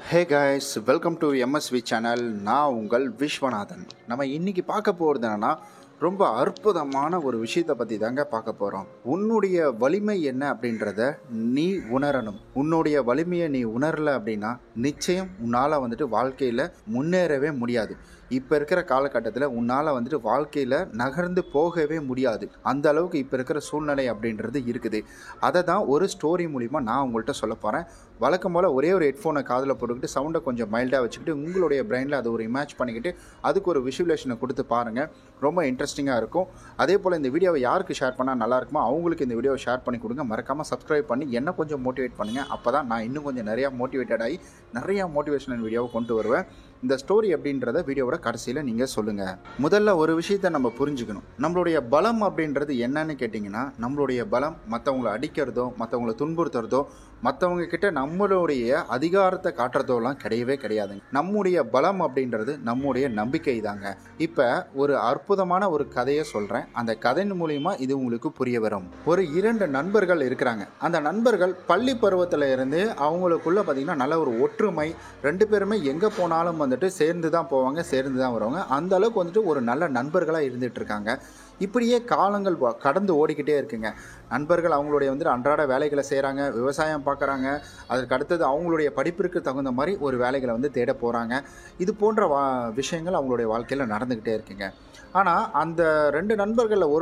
Hey guys, welcome to MSV channel. நான் உங்கள் விஸ்வநாதன். நம்ம இன்னைக்கு பார்க்க போகிறது என்னன்னா, ரொம்ப அற்புதமான ஒரு விஷயத்தை பற்றி தாங்க பார்க்க போகிறோம். உன்னுடைய வலிமை என்ன அப்படின்றத நீ உணரணும். உன்னுடைய வலிமையை நீ உணரலை அப்படின்னா நிச்சயம் உன்னால் வாழ்க்கையில் முன்னேறவே முடியாது. இப்போ இருக்கிற காலகட்டத்தில் உன்னால் வாழ்க்கையில் நகர்ந்து போகவே முடியாது. அந்த அளவுக்கு இப்போ இருக்கிற சூழ்நிலை அப்படின்றது இருக்குது. அதை தான் ஒரு ஸ்டோரி மூலிமா நான் உங்கள்கிட்ட சொல்ல போகிறேன். வழக்கம் போல் ஒரே ஒரு ஹெட்ஃபோனை காதில் போட்டுக்கிட்டு சவுண்டை கொஞ்சம் மைல்டாக வச்சுக்கிட்டு உங்களுடைய பிரெயினில் அதை ஒரு இமேஜ் பண்ணிக்கிட்டு அதுக்கு ஒரு விஷுவலேஷனை கொடுத்து பாருங்கள். ரொம்ப இன்ட்ரெஸ்டிங்காக இருக்கும். அதே போல் இந்த வீடியோவை யாருக்கு ஷேர் பண்ணால் நல்லா இருக்குமோ அவங்களுக்கு இந்த வீடியோவை ஷேர் பண்ணி கொடுங்க. மறக்காமல் சப்ஸ்கிரைப் பண்ணி என்ன கொஞ்சம் மோட்டிவேட் பண்ணுங்கள். அப்போ தான் நான் இன்னும் கொஞ்சம் நிறையா மோட்டிவேட்டட் ஆகி நிறையா மோட்டிவேஷனல் வீடியோவை கொண்டு வருவேன். இந்த ஸ்டோரி அப்படின்றத வீடியோவோட கடைசியில் நீங்கள் சொல்லுங்கள். முதல்ல ஒரு விஷயத்தை நம்ம புரிஞ்சுக்கணும். நம்மளுடைய பலம் அப்படின்றது என்னன்னு கேட்டிங்கன்னா, நம்மளுடைய பலம் மற்றவங்களை அடிக்கிறதோ மற்றவங்களை துன்புறுத்துறதோ மற்றவங்க கிட்ட நம்மளுடைய அதிகாரத்தை காட்டுறதோலாம் கிடையவே கிடையாதுங்க. நம்முடைய பலம் அப்படின்றது நம்முடைய நம்பிக்கை தாங்க. இப்போ ஒரு அற்புதமான ஒரு கதையை சொல்கிறேன். அந்த கதையின் மூலிமா இது உங்களுக்கு புரிய வரும். ஒரு 2 நண்பர்கள் இருக்கிறாங்க. அந்த நண்பர்கள் பள்ளி பருவத்தில் இருந்து அவங்களுக்குள்ள பார்த்திங்கன்னா நல்ல ஒரு ஒற்றுமை. 2 பேருமே எங்கே போனாலும் சேர்ந்து தான் போவாங்க, சேர்ந்து தான் வருவாங்க. அந்த அளவுக்கு ஒரு நல்ல நண்பர்களாக இருந்துகிட்டு இருக்காங்க. இப்படியே காலங்கள் கடந்து ஓடிக்கிட்டே இருக்குங்க. நண்பர்கள் அவங்களுடைய அன்றாட வேலைகளை செய்கிறாங்க, விவசாயம் பார்க்குறாங்க. அதற்கு அடுத்தது அவங்களுடைய படிப்பிற்கு தகுந்த மாதிரி ஒரு வேலைகளை தேட போகிறாங்க. இது போன்ற விஷயங்கள் அவங்களுடைய வாழ்க்கையில் நடந்துக்கிட்டே இருக்குங்க. ஆனால் அந்த 2 நண்பர்களில்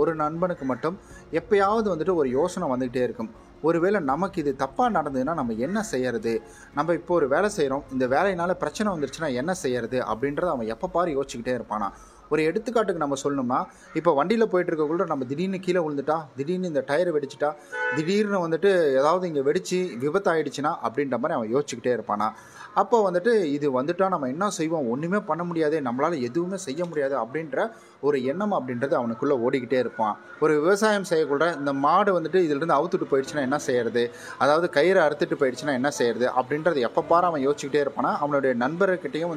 ஒரு நண்பனுக்கு மட்டும் எப்பயாவது ஒரு யோசனை வந்துக்கிட்டே இருக்கும். ஒருவேளை நமக்கு இது தப்பாக நடந்ததுன்னா நம்ம என்ன செய்யறது? நம்ம இப்போ ஒரு வேலை செய்கிறோம், இந்த வேலையினால் பிரச்சனை வந்துருச்சுன்னா என்ன செய்யறது அப்படின்றத அவன் எப்போ பாரு யோசிச்சுக்கிட்டே இருப்பானா. ஒரு எடுத்துக்காட்டுக்கு நம்ம சொல்லணும்னா, இப்போ வண்டியில் போயிட்டு இருக்கக்குள்ள நம்ம திடீர்னு கீழே விழுந்துட்டா, திடீர்னு இந்த டயர் வெடிச்சிட்டா, திடீர்னு ஏதாவது இங்கே வெடிச்சு விபத்து ஆகிடுச்சுன்னா அப்படின்ற மாதிரி அவன் யோசிச்சுக்கிட்டே இருப்பானா. அப்போ இது வந்துட்டா நம்ம என்ன செய்வோம்? ஒன்றுமே பண்ண முடியாது, நம்மளால் எதுவுமே செய்ய முடியாது அப்படின்ற ஒரு எண்ணம் அப்படின்றது அவனுக்குள்ளே ஓடிக்கிட்டே இருப்பான். ஒரு விவசாயம் செய்யக்கூட இந்த மாடு இதிலிருந்து அவுத்துட்டு போயிடுச்சுன்னா என்ன செய்யறது? அதாவது கயிறை அறுத்துட்டு போயிடுச்சுன்னா என்ன செய்யறது அப்படின்றது எப்போ பாரு அவன் யோசிச்சுக்கிட்டே இருப்பானா. அவனுடைய நண்பர்கிட்டையும்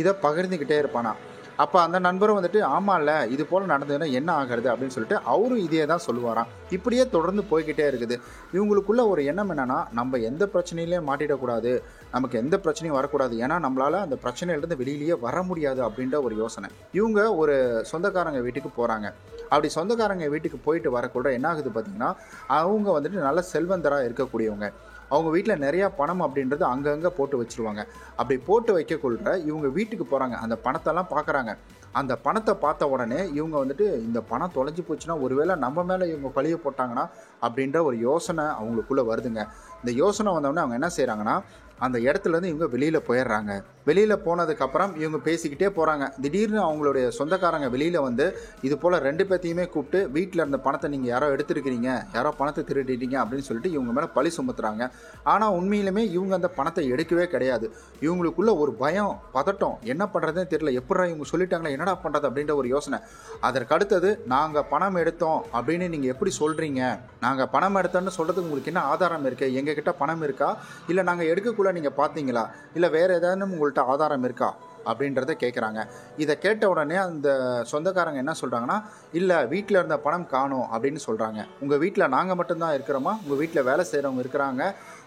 இதை பகிர்ந்துக்கிட்டே இருப்பானா. அப்போ அந்த நண்பரும் ஆமாம்ல, இது போல் நடந்ததுன்னா என்ன ஆகிறது அப்படின்னு சொல்லிட்டு அவரும் இதே தான் சொல்லுவாராம். இப்படியே தொடர்ந்து போய்கிட்டே இருக்குது. இவங்களுக்குள்ள ஒரு எண்ணம் என்னென்னா, நம்ம எந்த பிரச்சனையிலையும் மாட்டிடக்கூடாது, நமக்கு எந்த பிரச்சனையும் வரக்கூடாது, ஏன்னா நம்மளால் அந்த பிரச்சனையிலேருந்து வெளியிலேயே வர முடியாது அப்படின்ற ஒரு யோசனை. இவங்க ஒரு சொந்தக்காரங்க வீட்டுக்கு போகிறாங்க. அப்படி சொந்தக்காரங்க வீட்டுக்கு போயிட்டு வரக்கூட என்ன ஆகுது பார்த்திங்கன்னா, அவங்க நல்ல செல்வந்தராக இருக்கக்கூடியவங்க. அவங்க வீட்டில் நிறையா பணம் அப்படின்றது அங்கங்கே போட்டு வச்சுருவாங்க. அப்படி போட்டு வைக்கக்குள்ள இவங்க வீட்டுக்கு போகிறாங்க. அந்த பணத்தெல்லாம் பார்க்குறாங்க. அந்த பணத்தை பார்த்த உடனே இவங்க இந்த பணம் தொலைஞ்சி போச்சுன்னா ஒருவேளை நம்ம மேலே இவங்க பழிய போட்டாங்கன்னா அப்படின்ற ஒரு யோசனை அவங்களுக்குள்ளே வருதுங்க. இந்த யோசனை வந்தோடனே அவங்க என்ன செய்கிறாங்கன்னா, அந்த இடத்துலேருந்து இவங்க வெளியில் போயிடுறாங்க. வெளியில் போனதுக்கப்புறம் இவங்க பேசிக்கிட்டே போகிறாங்க. திடீர்னு அவங்களுடைய சொந்தக்காரங்க வெளியில் இது போல் 2 பேர்த்தையுமே கூப்பிட்டு, வீட்டில் இருந்த பணத்தை நீங்கள் யாரோ எடுத்துருக்கிறீங்க, யாரோ பணத்தை திருடிட்டீங்க அப்படின்னு சொல்லிட்டு இவங்க மேலே பழி சுமத்துறாங்க. ஆனால் உண்மையிலுமே இவங்க அந்த பணத்தை எடுக்கவே கிடையாது. இவங்களுக்குள்ள ஒரு பயம், பதட்டம், என்ன பண்ணுறதுன்னு தெரியல. எப்படா இவங்க சொல்லிட்டாங்களே, என்னடா பண்ணுறது அப்படின்ற ஒரு யோசனை. அதற்கு அடுத்தது, நாங்கள் பணம் எடுத்தோம் அப்படின்னு நீங்கள் எப்படி சொல்கிறீங்க? நாங்கள் பணம் எடுத்தோன்னு சொல்கிறதுக்கு உங்களுக்கு என்ன ஆதாரம் இருக்குது? எங்ககிட்ட பணம் இருக்கா, இல்லை நாங்கள் எடுக்கக்குள்ள நீங்கள் பார்த்தீங்களா, இல்லை வேறு ஏதாவது உங்கள்கிட்ட ஆதாரம் இருக்கா அப்படின்றத கேட்குறாங்க. இதை கேட்ட உடனே அந்த சொந்தக்காரங்க என்ன சொல்கிறாங்கன்னா, இல்லை வீட்டில் இருந்த பணம் காணோம் அப்படின்னு சொல்கிறாங்க. உங்கள் வீட்டில் நாங்கள் மட்டும்தான் இருக்கிறோமா? உங்கள் வீட்டில் வேலை செய்கிறவங்க இருக்கிறாங்க,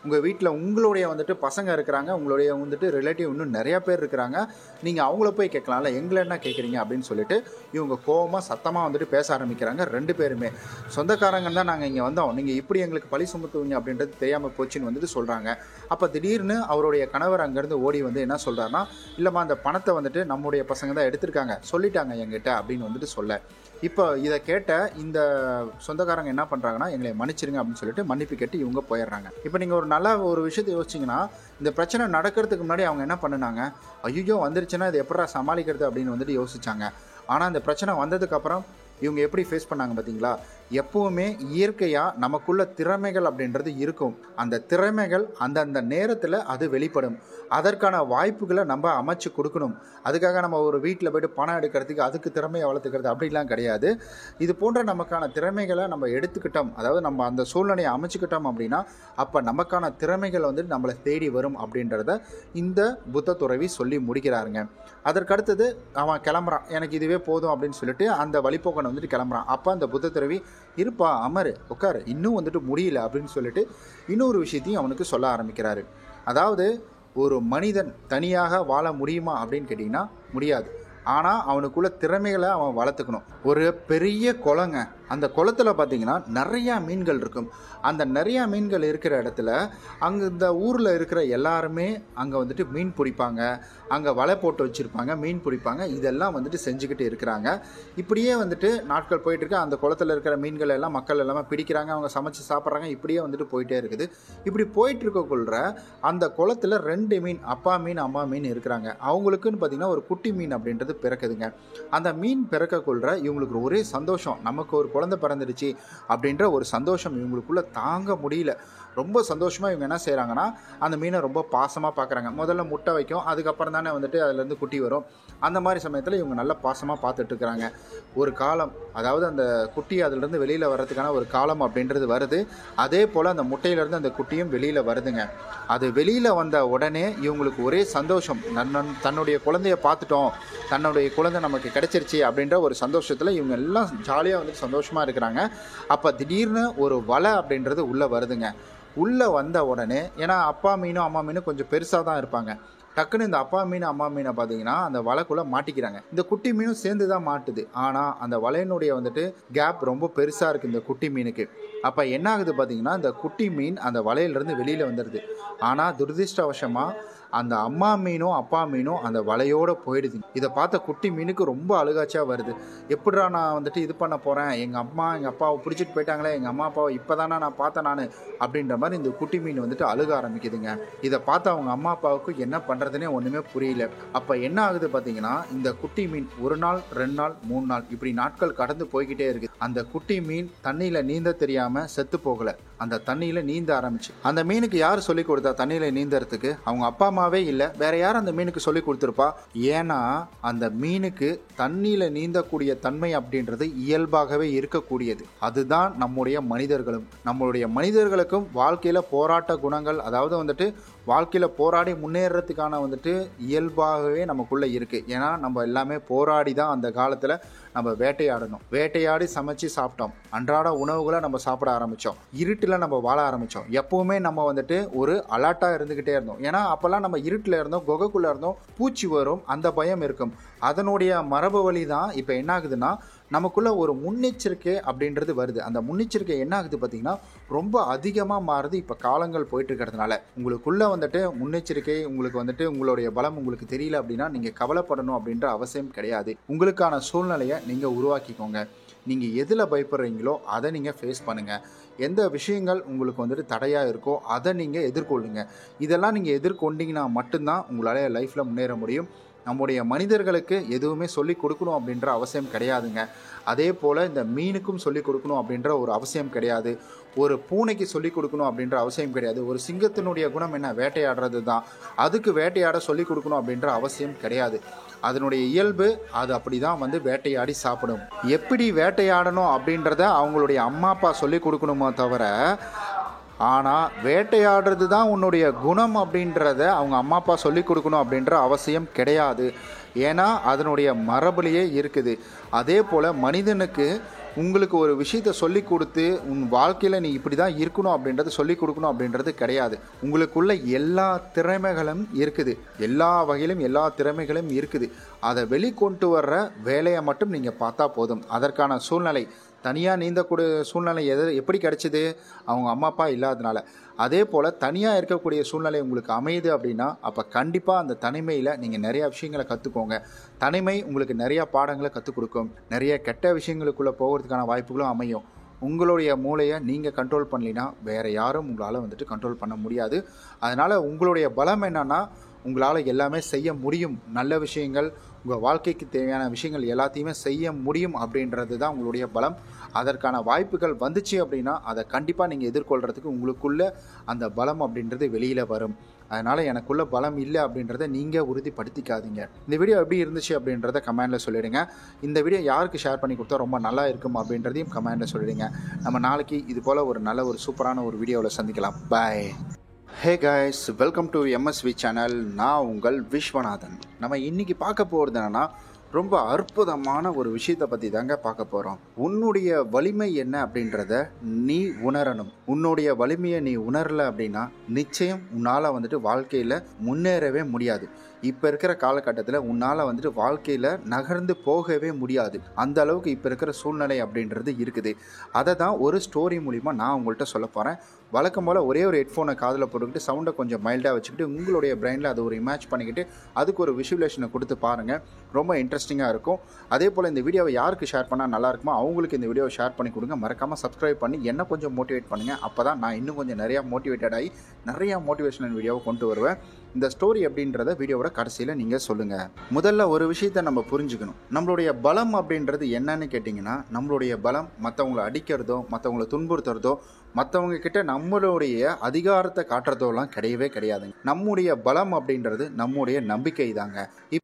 உங்கள் வீட்டில் உங்களுடைய பசங்க இருக்கிறாங்க, உங்களுடைய ரிலேட்டிவ் இன்னும் நிறையா பேர் இருக்கிறாங்க, நீங்கள் அவங்கள போய் கேட்கலாம்ல, எங்களை என்ன கேட்குறீங்க அப்படின்னு சொல்லிட்டு இவங்க கோவமாக சத்தமாக பேச ஆரம்பிக்கிறாங்க. 2 பேருமே சொந்தக்காரங்க தான் நாங்கள் இங்கே வந்தோம், நீங்கள் இப்படி எங்களுக்கு பழி சுமத்துவீங்க அப்படின்றது தெரியாமல் போச்சுன்னு சொல்கிறாங்க. அப்போ திடீர்னு அவருடைய கணவர் அங்கேருந்து ஓடி என்ன சொல்கிறாருன்னா, இல்லைம்மா அந்த பணத்தை நம்முடைய பசங்க தான் எடுத்திருக்காங்க, சொல்லிட்டாங்க எங்கிட்ட அப்படின்னு சொல்ல. இப்போ இதை கேட்ட இந்த சொந்தக்காரங்க என்ன பண்ணுறாங்கன்னா, எங்களை மன்னிச்சிருங்க அப்படின்னு சொல்லிட்டு மன்னிப்பு கேட்டு இவங்க போயிடுறாங்க. இப்போ நீங்கள் ஒரு நல்ல ஒரு விஷயத்தை யோசிச்சிங்கன்னா, இந்த பிரச்சனை நடக்கிறதுக்கு முன்னாடி அவங்க என்ன பண்ணுனாங்க, ஐயோ வந்துருச்சுன்னா இது எப்படா சமாளிக்கிறது அப்படின்னு யோசிச்சாங்க. ஆனால் இந்த பிரச்சனை வந்ததுக்கப்புறம் இவங்க எப்படி ஃபேஸ் பண்ணாங்க பார்த்தீங்களா? எப்பவுமே இயற்கையாக நமக்குள்ள திறமைகள் அப்படின்றது இருக்கும். அந்த திறமைகள் அந்தந்த நேரத்தில் அது வெளிப்படும். அதற்கான வாய்ப்புகளை நம்ம அமைச்சு கொடுக்கணும். அதுக்காக நம்ம ஒரு வீட்டில் போய்ட்டு பணம் எடுக்கிறதுக்கு அதுக்கு திறமையை வளர்த்துக்கிறது அப்படிலாம் கிடையாது. இது போன்ற நமக்கான திறமைகளை நம்ம எடுத்துக்கிட்டோம், அதாவது நம்ம அந்த சூழ்நிலையை அமைச்சுக்கிட்டோம் அப்படின்னா அப்போ நமக்கான திறமைகள் நம்மளை தேடி வரும் அப்படின்றத இந்த புத்த துறவி சொல்லி முடிக்கிறாருங்க. அதற்கடுத்தது அவன் கிளம்புறான், எனக்கு இதுவே போதும் அப்படின்னு சொல்லிட்டு அந்த வழிபோக்கன் கிளம்புறான். அப்போ அந்த புத்த துறவி, இருப்பா அமரு உட்காரு, இன்னும் முடியல அப்படின்னு சொல்லிட்டு இன்னொரு விஷயத்தையும் அவனுக்கு சொல்ல ஆரம்பிக்கிறாரு. அதாவது ஒரு மனிதன் தனியாக வாழ முடியுமா அப்படின்னு கேட்டிங்கன்னா முடியாது. ஆனால் அவனுக்குள்ள திறமைகளை அவன் வளர்த்துக்கணும். ஒரு பெரிய குளங்க, அந்த குளத்துல பார்த்தீங்கன்னா நிறையா மீன்கள் இருக்கும். அந்த நிறையா மீன்கள் இருக்கிற இடத்துல அங்கே இந்த ஊரில் இருக்கிற எல்லாருமே அங்கே வந்துட்டு மீன் பிடிப்பாங்க, அங்கே வலை போட்டு வச்சுருப்பாங்க, மீன் பிடிப்பாங்க, இதெல்லாம் வந்துட்டு செஞ்சுக்கிட்டு இருக்கிறாங்க. இப்படியே வந்துட்டு நாட்கள் போயிட்டுருக்கு. அந்த குளத்தில் இருக்கிற மீன்கள் எல்லாம் மக்கள் எல்லாமே பிடிக்கிறாங்க, அவங்க சமைச்சு சாப்பிட்றாங்க, இப்படியே வந்துட்டு போயிட்டே இருக்குது. இப்படி போயிட்டு இருக்கக்குள்ள அந்த குளத்தில் 2 மீன், அப்பா மீன் அம்மா மீன் இருக்கிறாங்க. அவங்களுக்குன்னு பார்த்தீங்கன்னா ஒரு குட்டி மீன் அப்படின்றது பிறக்குதுங்க. அந்த மீன் பிறக்கக்குள்ள இவங்களுக்கு ஒரே சந்தோஷம், நமக்கு ஒரு குழந்தை பிறந்துடுச்சு அப்படின்ற ஒரு சந்தோஷம் இவங்களுக்குள்ள தாங்க முடியல. ரொம்ப சந்தோஷமாக இவங்க என்ன செய்கிறாங்கன்னா அந்த மீனை ரொம்ப பாசமாக பார்க்குறாங்க. முதல்ல முட்டை வைக்கும், அதுக்கப்புறம் தானே வந்துட்டு அதுலேருந்து குட்டி வரும். அந்த மாதிரி சமயத்தில் இவங்க நல்லா பாசமாக பார்த்துட்ருக்குறாங்க. ஒரு காலம், அதாவது அந்த குட்டி அதிலிருந்து வெளியில் வர்றதுக்கான ஒரு காலம் அப்படின்றது வருது. அதே போல் அந்த முட்டையிலேருந்து அந்த குட்டியும் வெளியில் வருதுங்க. அது வெளியில் வந்த உடனே இவங்களுக்கு ஒரே சந்தோஷம், தன்னுடைய குழந்தைய பார்த்துட்டோம், தன்னுடைய குழந்தை நமக்கு கிடைச்சிருச்சு அப்படின்ற ஒரு சந்தோஷத்தில் இவங்க எல்லாம் ஜாலியாக வந்துட்டு சந்தோஷமாக இருக்கிறாங்க. அப்போ திடீர்னு ஒரு வலை அப்படின்றது உள்ளே வருதுங்க. உள்ளே வந்த உடனே, ஏன்னா அப்பா மீனும் அம்மா மீனும் கொஞ்சம் பெருசாக தான் இருப்பாங்க, டக்குன்னு இந்த அப்பா மீன் அம்மா மீனை பார்த்தீங்கன்னா அந்த வலைக்குள்ளே மாட்டிக்கிறாங்க. இந்த குட்டி மீனும் சேர்ந்து தான் மாட்டுது. ஆனால் அந்த வலையினுடைய வந்துட்டு கேப் ரொம்ப பெருசாக இருக்குது இந்த குட்டி மீனுக்கு. அப்போ என்ன ஆகுது பார்த்தீங்கன்னா, இந்த குட்டி மீன் அந்த வலையிலேருந்து வெளியில் வந்துடுது. ஆனால் துரதிர்ஷ்டவசமாக அந்த அம்மா மீனும் அப்பா மீனும் அந்த வலையோடு போயிடுது. இதை பார்த்த குட்டி மீனுக்கு ரொம்ப அழுகாச்சியாக வருது. எப்படிடா நான் வந்துட்டு இது பண்ண போகிறேன், எங்கள் அம்மா எங்கள் அப்பாவை பிடிச்சிட்டு போயிட்டாங்களே, எங்கள் அம்மா அப்பாவை இப்போ தானே நான் பார்த்தேன் நான் அப்படின்ற மாதிரி இந்த குட்டி மீன் வந்துட்டு அழுக ஆரம்பிக்குதுங்க. இதை பார்த்து அவங்க அம்மா அப்பாவுக்கு என்ன பண்ணுறதுனே ஒன்றுமே புரியல. அப்போ என்ன ஆகுது பார்த்தீங்கன்னா, இந்த குட்டி மீன் 1 நாள் 2 நாள் 3 நாள் இப்படி நாட்கள் கடந்து போய்கிட்டே இருக்குது. அந்த குட்டி மீன் தண்ணியில் நீந்த தெரியாமல் செத்து போகலை, அந்த தண்ணியில் நீந்த ஆரம்பிச்சு. அந்த மீனுக்கு யார் சொல்லிக் கொடுத்தா தண்ணியில் நீந்தறதுக்கு? அவங்க அப்பா அம்மாவே இல்லை, வேற யார் அந்த மீனுக்கு சொல்லி கொடுத்துருப்பா? ஏன்னா அந்த மீனுக்கு தண்ணியில் நீந்தக்கூடிய தன்மை அப்படின்றது இயல்பாகவே இருக்கக்கூடியது. அதுதான் நம்முடைய மனிதர்களுக்கும் வாழ்க்கையில் போராட்ட குணங்கள், அதாவது வந்துட்டு வாழ்க்கையில் போராடி முன்னேறதுக்கான வந்துட்டு இயல்பாகவே நமக்குள்ளே இருக்குது. ஏன்னா நம்ம எல்லாமே போராடி தான் அந்த காலத்தில் நம்ம வேட்டையாடி சமைச்சு சாப்பிட்டோம். அன்றாட உணவுகளை நம்ம சாப்பிட ஆரம்பித்தோம். இருட்டில் நம்ம வாழ ஆரம்பித்தோம். எப்போவுமே நம்ம வந்துட்டு ஒரு அலர்ட்டாக இருந்துக்கிட்டே இருந்தோம். ஏன்னா அப்போல்லாம் நம்ம இருட்டில் இருந்தோம், குகைக்குள்ளே இருந்தோம், பூச்சி வரும், அந்த பயம் இருக்கும். அதனுடைய மரபு வழி தான் இப்போ என்ன ஆகுதுன்னா நமக்குள்ள ஒரு முன்னெச்சரிக்கை அப்படின்றது வருது. அந்த முன்னெச்சரிக்கை என்ன ஆகுது பார்த்தீங்கன்னா ரொம்ப அதிகமாக மாறுது இப்போ காலங்கள் போயிட்டு இருக்கிறதுனால. உங்களுக்குள்ள வந்துட்டு முன்னெச்சரிக்கை, உங்களுக்கு வந்துட்டு உங்களுடைய பலம் உங்களுக்கு தெரியல அப்படின்னா நீங்கள் கவலைப்படணும் அப்படின்ற அவசியம் கிடையாது. உங்களுக்கான சூழ்நிலையை நீங்கள் உருவாக்கிக்கோங்க. நீங்கள் எதில் பயப்படுறீங்களோ அதை நீங்கள் ஃபேஸ் பண்ணுங்கள். எந்த விஷயங்கள் உங்களுக்கு வந்துட்டு தடையாக இருக்கோ அதை நீங்கள் எதிர்கொள்ளுங்க. இதெல்லாம் நீங்கள் எதிர்கொண்டீங்கன்னா மட்டும்தான் உங்களால் லைஃப்பில் முன்னேற முடியும். நம்முடைய மனிதர்களுக்கு எதுவுமே சொல்லிக் கொடுக்கணும் அப்படின்ற அவசியம் கிடையாதுங்க. அதே போல் இந்த மீனுக்கும் சொல்லிக் கொடுக்கணும் அப்படின்ற ஒரு அவசியம் கிடையாது. ஒரு பூனைக்கு சொல்லிக் கொடுக்கணும் அப்படின்ற அவசியம் கிடையாது. ஒரு சிங்கத்தினுடைய குணம் என்ன? வேட்டையாடுறது தான். அதுக்கு வேட்டையாட சொல்லிக் கொடுக்கணும் அப்படின்ற அவசியம் கிடையாது. அதனுடைய இயல்பு அது அப்படி தான் வந்து வேட்டையாடி சாப்பிடும். எப்படி வேட்டையாடணும் அப்படின்றத அவங்களுடைய அம்மா அப்பா சொல்லிக் கொடுக்கணுமோ தவிர, ஆனால் வேட்டையாடுறது தான் உன்னுடைய குணம் அப்படின்றத அவங்க அம்மா அப்பா சொல்லிக் கொடுக்கணும் அப்படின்ற அவசியம் கிடையாது. ஏன்னா அதனுடைய மரபுலையே இருக்குது. அதே போல் மனிதனுக்கு உங்களுக்கு ஒரு விஷயத்தை சொல்லி கொடுத்து உன் வாழ்க்கையில் நீ இப்படி தான் இருக்கணும் அப்படின்றத சொல்லிக் கொடுக்கணும் அப்படின்றது கிடையாது. உங்களுக்குள்ள எல்லா திறமைகளும் இருக்குது, எல்லா வகையிலும் எல்லா திறமைகளும் இருக்குது. அதை வெளிக்கொண்டு வர்ற வேலையை மட்டும் நீங்கள் பார்த்தா போதும். அதற்கான சூழ்நிலை, தனியாக நீந்தக்கூடிய சூழ்நிலை எப்படி கிடைச்சிது? அவங்க அம்மா அப்பா இல்லாதனால. அதே போல் தனியாக இருக்கக்கூடிய சூழ்நிலை உங்களுக்கு அமையுது அப்படின்னா அப்போ கண்டிப்பாக அந்த தனிமையில் நீங்கள் நிறையா விஷயங்களை கற்றுக்கோங்க. தனிமை உங்களுக்கு நிறையா பாடங்களை கற்றுக் கொடுக்கும். நிறைய கெட்ட விஷயங்களுக்குள்ளே போகிறதுக்கான வாய்ப்புகளும் அமையும். உங்களுடைய மூளையை நீங்கள் கண்ட்ரோல் பண்ணலினா வேறு யாரும் உங்களால் வந்துட்டு கண்ட்ரோல் பண்ண முடியாது. அதனால் உங்களுடைய பலம் என்னன்னா, உங்களால் எல்லாமே செய்ய முடியும். நல்ல விஷயங்கள், உங்கள் வாழ்க்கைக்கு தேவையான விஷயங்கள் எல்லாத்தையுமே செய்ய முடியும் அப்படின்றது தான் உங்களுடைய பலம். அதற்கான வாய்ப்புகள் வந்துச்சு அப்படின்னா அதை கண்டிப்பாக நீங்கள் எதிர்கொள்கிறதுக்கு உங்களுக்குள்ள அந்த பலம் அப்படின்றது வெளியில் வரும். அதனால் எனக்குள்ள பலம் இல்லை அப்படின்றத நீங்கள் உறுதிப்படுத்திக்காதீங்க. இந்த வீடியோ எப்படி இருந்துச்சு அப்படின்றத கமெண்டில் சொல்லிவிடுங்க. இந்த வீடியோ யாருக்கு ஷேர் பண்ணி கொடுத்தா ரொம்ப நல்லா இருக்கும் அப்படின்றதையும் கமெண்டில் சொல்லிவிடுங்க. நம்ம நாளைக்கு இது போல் ஒரு சூப்பரான ஒரு வீடியோவில் சந்திக்கலாம். Bye. Hey guys, welcome to MSV channel. நான் உங்கள் விஸ்வநாதன். நம்ம இன்றைக்கி பார்க்க போகிறது என்னென்னா, ரொம்ப அற்புதமான ஒரு விஷயத்தை பற்றி தாங்க பார்க்க போகிறோம். உன்னுடைய வலிமை என்ன அப்படின்றத நீ உணரணும். உன்னுடைய வலிமையை நீ உணரலை அப்படின்னா நிச்சயம் உன்னால் வந்துட்டு வாழ்க்கையில் முன்னேறவே முடியாது. இப்போ இருக்கிற காலகட்டத்தில் உன்னால் வந்துட்டு வாழ்க்கையில் நகர்ந்து போகவே முடியாது. அந்த அளவுக்கு இப்போ இருக்கிற சூழ்நிலை அப்படின்றது இருக்குது. அதை தான் ஒரு ஸ்டோரி மூலிமா நான் உங்கள்கிட்ட சொல்ல போகிறேன். வழக்கம் போல் ஒரே ஒரு ஹெட்ஃபோனை காதில் போட்டுக்கிட்டு சவுண்டை கொஞ்சம் மைல்டாக வச்சுக்கிட்டு உங்களுடைய பிரெயினில் அதை ஒரு இமேஜ் பண்ணிக்கிட்டு அதுக்கு ஒரு விஷுவலேஷனை கொடுத்து பாருங்கள். ரொம்ப இன்ட்ரெஸ்டிங்காக இருக்கும். அதே போல் இந்த வீடியோவை யாருக்கு ஷேர் பண்ணால் நல்லா இருக்குமோ அவங்களுக்கு இந்த வீடியோவை ஷேர் பண்ணி கொடுங்க. மறக்காமல் சப்ஸ்கிரைப் பண்ணி என்ன கொஞ்சம் மோட்டிவேட் பண்ணுங்கள். அப்போ தான் நான் இன்னும் கொஞ்சம் நிறையா மோட்டிவேட்டட் ஆகி நிறையா மோட்டிவேஷனல் வீடியோவை கொண்டு வருவேன். இந்த ஸ்டோரி அப்படின்றத வீடியோவோட கடைசியில் நீங்கள் சொல்லுங்கள். முதல்ல ஒரு விஷயத்தை நம்ம புரிஞ்சுக்கணும். நம்மளுடைய பலம் அப்படின்றது என்னன்னு கேட்டிங்கன்னா, நம்மளுடைய பலம் மற்றவங்களை அடிக்கிறதோ மற்றவங்களை துன்புறுத்துறதோ மற்றவங்க கிட்ட நம்மளுடைய அதிகாரத்தை காட்டுறதோலாம் கிடையவே கிடையாதுங்க. நம்முடைய பலம் அப்படின்றது நம்முடைய நம்பிக்கை தாங்க.